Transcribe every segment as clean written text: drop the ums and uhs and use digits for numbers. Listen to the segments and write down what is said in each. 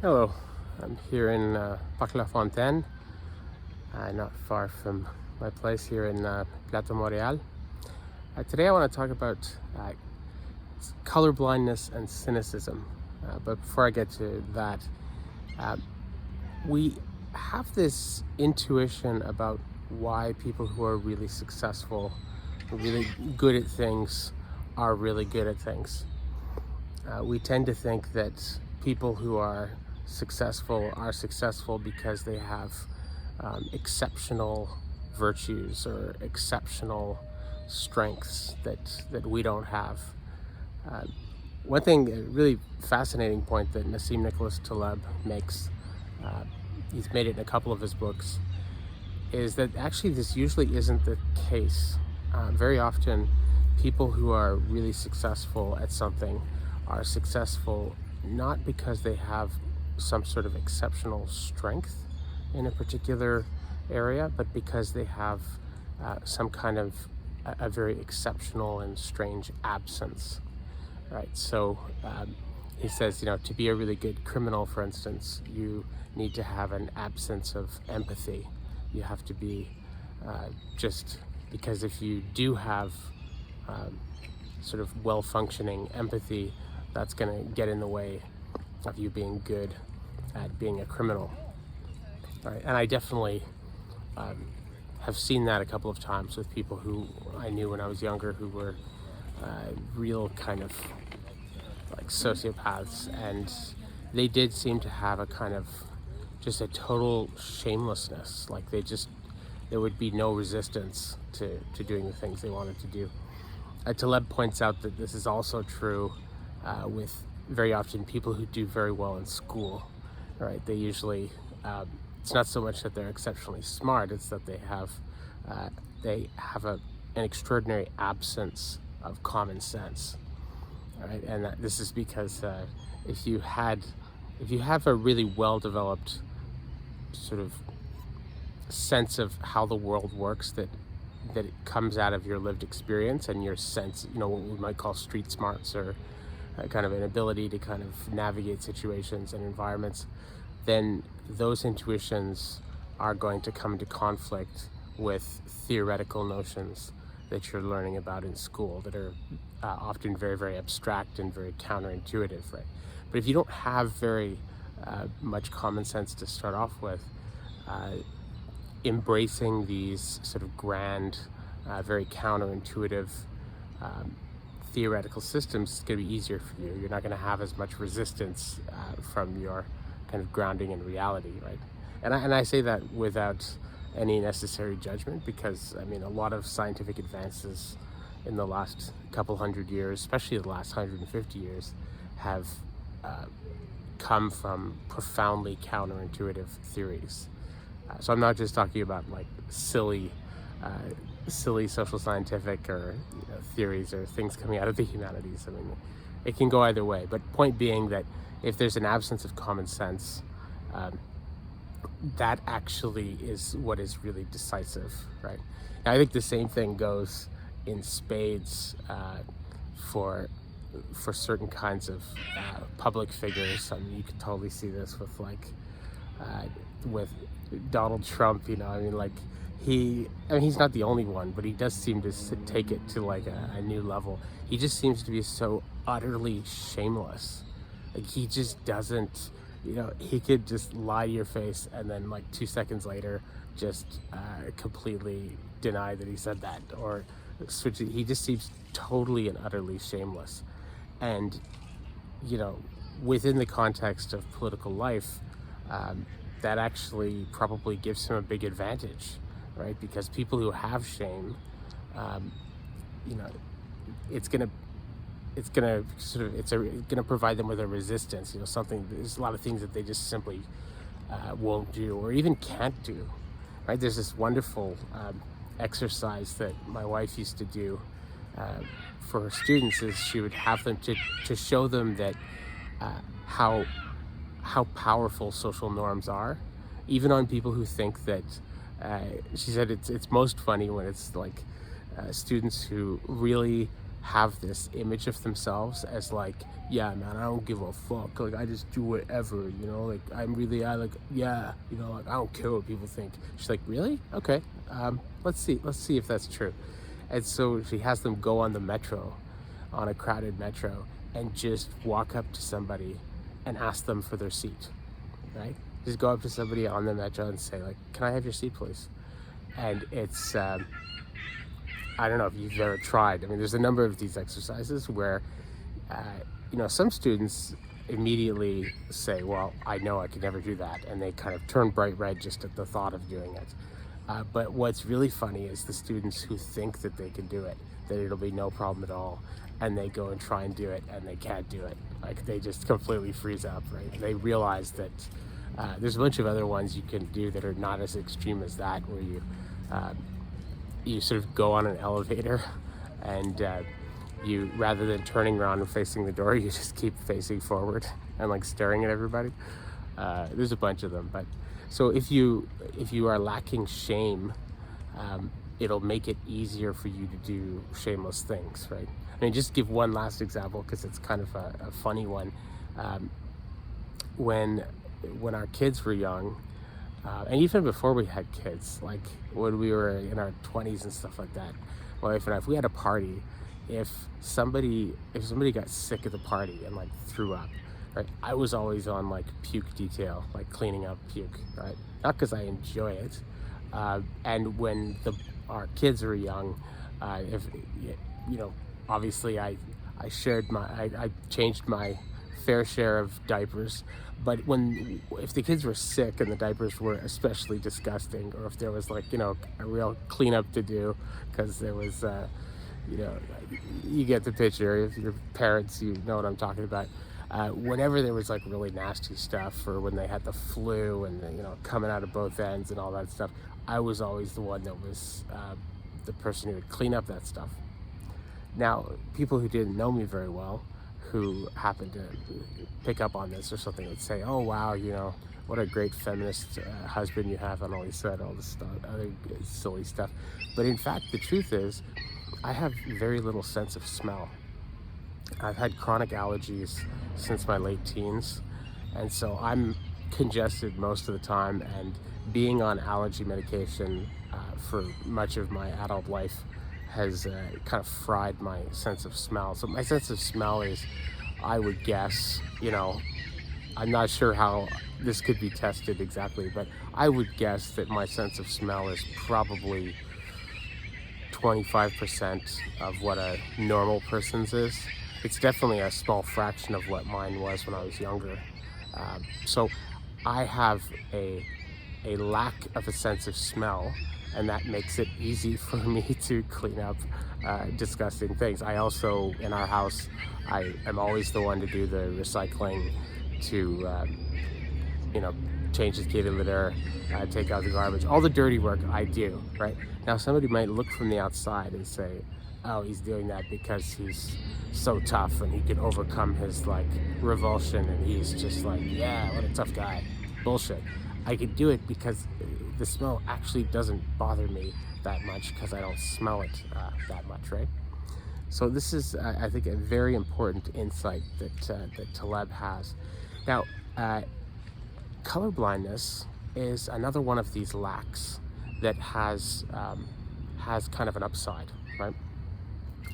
Hello, I'm here in Pac-la-Fontaine, not far from my place here in Plateau Montreal. Today I want to talk about colorblindness and cynicism. But before I get to that, uh, we have this intuition about why people who are really successful, really good at things, are really good at things. We tend to think that people who are successful because they have exceptional virtues or exceptional strengths that we don't have. Uh, One thing, a really fascinating point that Nassim Nicholas Taleb makes, uh, he's made it in a couple of his books, is that actually this usually isn't the case. Very often, people who are really successful at something are successful not because they have some sort of exceptional strength in a particular area, but because they have some kind of a very exceptional and strange absence, right? So he says, to be a really good criminal, for instance, you need to have an absence of empathy. You have to be just because if you do have um, sort of well-functioning empathy, that's going to get in the way of you being good at being a criminal. Right? And I definitely have seen that a couple of times with people who I knew when I was younger who were real kind of like sociopaths, and they did seem to have a kind of just a total shamelessness. Like there would be no resistance to doing the things they wanted to do. Taleb points out that this is also true with very often people who do very well in school, right? They usually, it's not so much that they're exceptionally smart, it's that they have an extraordinary absence of common sense, right? And this is because if you have a really well-developed sort of sense of how the world works, that it comes out of your lived experience and your sense, what we might call street smarts, or kind of an ability to kind of navigate situations and environments, then those intuitions are going to come into conflict with theoretical notions that you're learning about in school that are often very, very abstract and very counterintuitive, right? But if you don't have very much common sense to start off with, embracing these sort of grand, very counterintuitive theoretical systems is going to be easier for you. You're not going to have as much resistance from your kind of grounding in reality, right? And I say that without any necessary judgment, because I mean a lot of scientific advances in the last couple hundred years, especially the last 150 years, have come from profoundly counterintuitive theories. So I'm not just talking about like silly social scientific or theories or things coming out of the humanities. I mean, it can go either way. But point being that if there's an absence of common sense, that actually is what is really decisive, right? And I think the same thing goes in spades for certain kinds of public figures. I mean, you can totally see this with with Donald Trump. He's not the only one, but he does seem to take it to like a new level. He just seems to be so utterly shameless. Like he just doesn't, he could just lie to your face and then like 2 seconds later just completely deny that he said that, or switch it. He just seems totally and utterly shameless. And, within the context of political life, that actually probably gives him a big advantage, right? Because people who have shame, you know, it's gonna provide them with a resistance. There's a lot of things that they just simply won't do or even can't do, right? There's this wonderful exercise that my wife used to do for her students. Is she would have them to show them that how powerful social norms are, even on people who think that. She said it's most funny when it's like students who really have this image of themselves as like, yeah, man, I don't give a fuck. Like, I just do whatever, you know. Like, yeah, you know, like, I don't care what people think. She's like, really? Okay. Let's see if that's true. And so she has them go on the metro, on a crowded metro, and just walk up to somebody and ask them for their seat, right? Just go up to somebody on the metro and say, like, can I have your seat, please? And it's, I don't know if you've ever tried. I mean, there's a number of these exercises where, some students immediately say, well, I know I could never do that. And they kind of turn bright red just at the thought of doing it. But what's really funny is the students who think that they can do it, that it'll be no problem at all, and they go and try and do it, and they can't do it. Like, they just completely freeze up, right? They realize that there's a bunch of other ones you can do that are not as extreme as that, where you sort of go on an elevator and you, rather than turning around and facing the door, you just keep facing forward and like staring at everybody. There's a bunch of them, but so if you are lacking shame, it'll make it easier for you to do shameless things, right? I mean, just give one last example because it's kind of a funny one. When our kids were young, and even before we had kids, like when we were in our 20s and stuff like that, my wife and I, if we had a party, if somebody got sick at the party and like threw up, right, I was always on like puke detail, like cleaning up puke, right? Not because I enjoy it. And when our kids were young, if obviously I changed my fair share of diapers, but if the kids were sick and the diapers were especially disgusting, or if there was like a real cleanup to do, because there was you get the picture. If your parents, you know what I'm talking about. Whenever there was like really nasty stuff, or when they had the flu and coming out of both ends and all that stuff, I was always the one that was the person who would clean up that stuff. Now, people who didn't know me very well, who happened to pick up on this or something, would say, oh wow, what a great feminist husband you have, and all this stuff, other silly stuff. But in fact, the truth is, I have very little sense of smell. I've had chronic allergies since my late teens, and so I'm congested most of the time, and being on allergy medication for much of my adult life has kind of fried my sense of smell. So my sense of smell is, I would guess, I'm not sure how this could be tested exactly, but I would guess that my sense of smell is probably 25% of what a normal person's is. It's definitely a small fraction of what mine was when I was younger. So I have a lack of a sense of smell, and that makes it easy for me to clean up disgusting things. I also, in our house, I am always the one to do the recycling, to change the kitty litter, take out the garbage, all the dirty work I do, right? Now, somebody might look from the outside and say, oh, he's doing that because he's so tough and he can overcome his like revulsion, and he's just like, yeah, what a tough guy. Bullshit. I could do it because the smell actually doesn't bother me that much, because I don't smell it that much, right? So this is, I think, a very important insight that Taleb has. Now, colorblindness is another one of these lacks that has kind of an upside, right?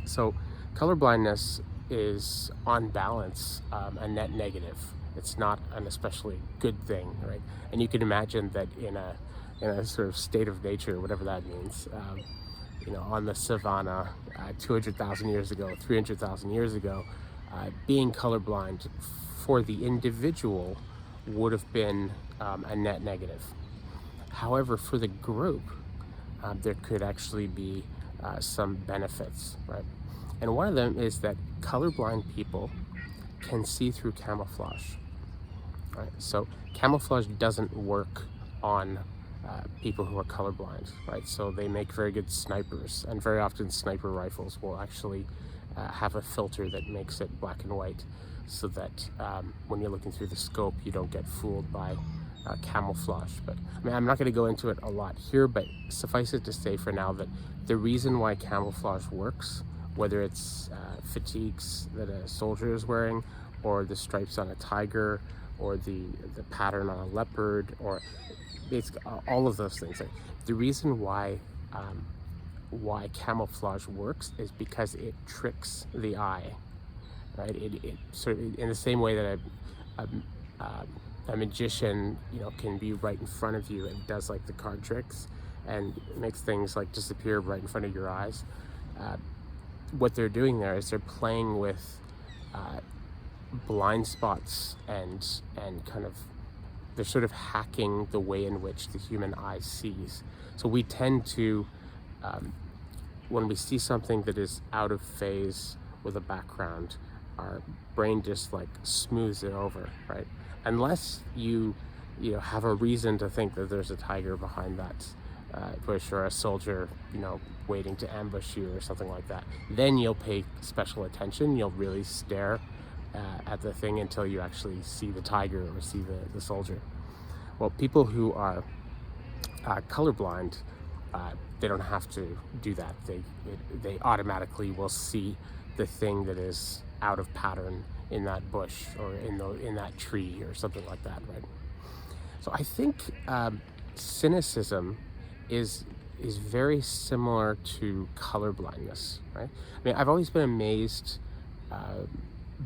So colorblindness is, on balance, a net negative. It's not an especially good thing, right? And you can imagine that in a sort of state of nature, whatever that means, on the savannah 200,000 years ago, 300,000 years ago, being colorblind for the individual would have been a net negative. However, for the group, there could actually be some benefits, right? And one of them is that colorblind people can see through camouflage, right? So camouflage doesn't work on people who are colorblind, right? So they make very good snipers, and very often sniper rifles will actually have a filter that makes it black and white, so that when you're looking through the scope, you don't get fooled by camouflage. But I mean, I'm not going to go into it a lot here, but suffice it to say for now that the reason why camouflage works whether it's fatigues that a soldier is wearing, or the stripes on a tiger, or the pattern on a leopard, or basically all of those things. Like, the reason why camouflage works is because it tricks the eye, right? It sort of, in the same way that a, a, a magician, can be right in front of you and does like the card tricks and makes things like disappear right in front of your eyes. Uh, what they're doing there is they're playing with uh, blind spots, and kind of, they're sort of hacking the way in which the human eye sees. So we tend to, when we see something that is out of phase with a background, our brain just like smooths it over, right? Unless you have a reason to think that there's a tiger behind that bush, or a soldier, waiting to ambush you or something like that. Then you'll pay special attention. You'll really stare at the thing until you actually see the tiger or see the soldier. Well, people who are colorblind, they don't have to do that. They automatically will see the thing that is out of pattern in that bush, or in that tree, or something like that, right? So I think cynicism is very similar to colorblindness, right? I mean, I've always been amazed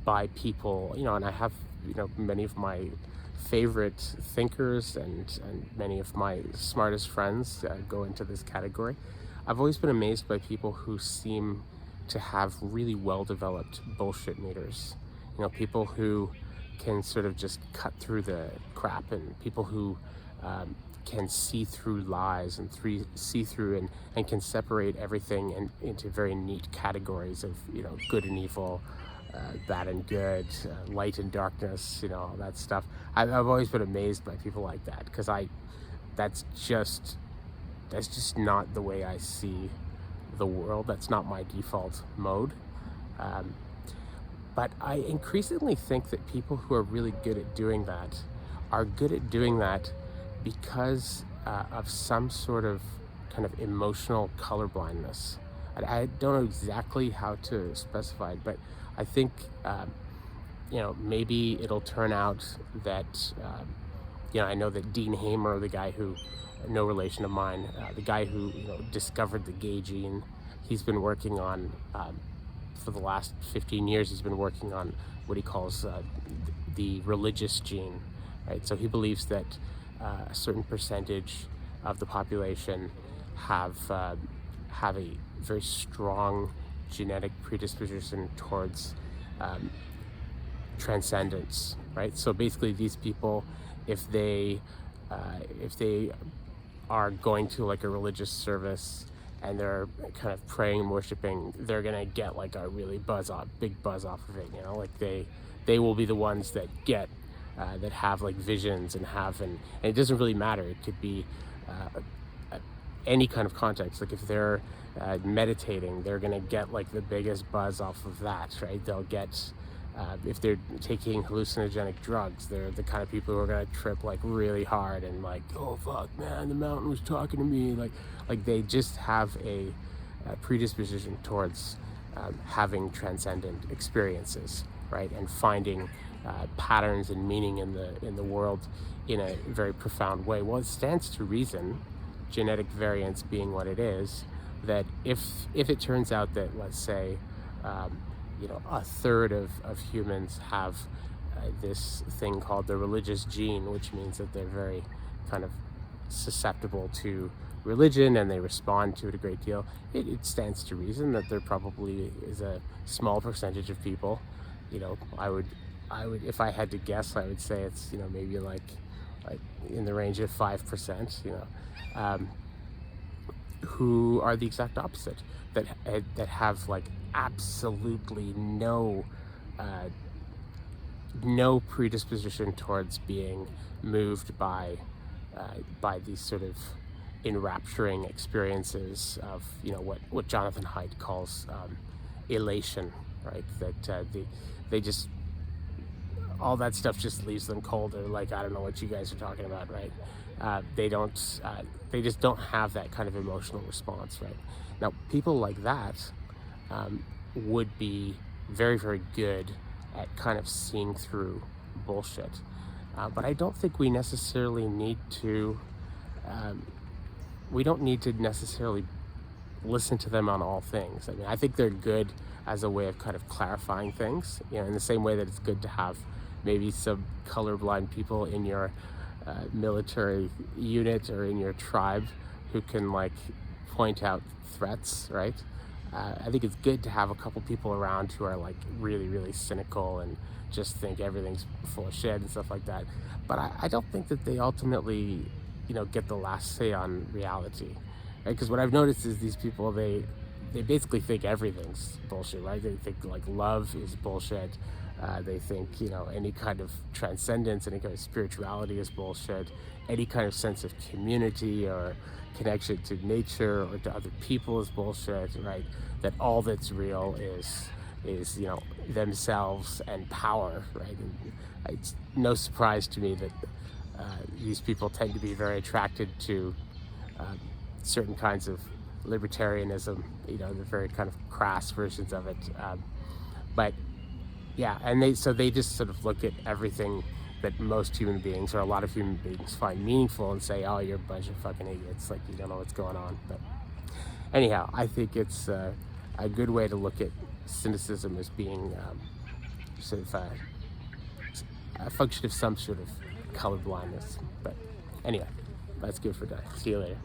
by people, and I have, many of my favorite thinkers and many of my smartest friends go into this category. I've always been amazed by people who seem to have really well-developed bullshit meters. People who can sort of just cut through the crap, and people who can see through lies, and see through and can separate everything into very neat categories of, good and evil, bad and good, light and darkness, all that stuff. I've always been amazed by people like that, because that's just not the way I see the world. That's not my default mode. But I increasingly think that people who are really good at doing that are good at doing that because of some sort of kind of emotional colorblindness. I don't know exactly how to specify it, but I think maybe it'll turn out that I know that Dean Hamer, the guy who, no relation of mine, the guy who discovered the gay gene, he's been working on for the last 15 years. He's been working on what he calls the religious gene, right? So he believes that a certain percentage of the population have a very strong genetic predisposition towards transcendence, right? So basically, these people, if they are going to like a religious service and they're kind of praying and worshiping, they're gonna get like a really big buzz off of it. Like they will be the ones that get that have like visions and it doesn't really matter. It could be any kind of context. Like if they're meditating, they're gonna get like the biggest buzz off of that, right? They'll get if they're taking hallucinogenic drugs, they're the kind of people who are gonna trip like really hard and like, oh fuck man, the mountain was talking to me. Like they just have a predisposition towards having transcendent experiences, right? And finding patterns and meaning in the world in a very profound way. Well, it stands to reason, genetic variance being what it is, that if it turns out that, let's say, a third of humans have this thing called the religious gene, which means that they're very kind of susceptible to religion and they respond to it a great deal, it stands to reason that there probably is a small percentage of people, I would, if I had to guess, I would say it's, maybe like in the range of 5%, who are the exact opposite, that have like absolutely no predisposition towards being moved by these sort of enrapturing experiences of what Jonathan Haidt calls elation, right? That they just, all that stuff just leaves them cold. Or like, I don't know what you guys are talking about, right? They just don't have that kind of emotional response, right? Now, people like that, would be very, very good at kind of seeing through bullshit. But I don't think we necessarily need to, um, we don't need to necessarily listen to them on all things. I mean, I think they're good as a way of kind of clarifying things, in the same way that it's good to have maybe some colorblind people in your military unit or in your tribe who can like point out threats, right? I think it's good to have a couple people around who are like really, really cynical and just think everything's full of shit and stuff like that. But I don't think that they ultimately, get the last say on reality, right? Because what I've noticed is these people, they basically think everything's bullshit, right? They think like love is bullshit. They think, any kind of transcendence, any kind of spirituality is bullshit. Any kind of sense of community or connection to nature or to other people is bullshit, right? That all that's real is themselves and power, right? And it's no surprise to me that these people tend to be very attracted to certain kinds of libertarianism, the very kind of crass versions of it. But yeah, and they just sort of look at everything that most human beings or a lot of human beings find meaningful and say, "Oh, you're a bunch of fucking idiots. Like you don't know what's going on." But anyhow, I think it's a good way to look at cynicism as being sort of a function of some sort of colorblindness. But anyway, that's good for today. See you later.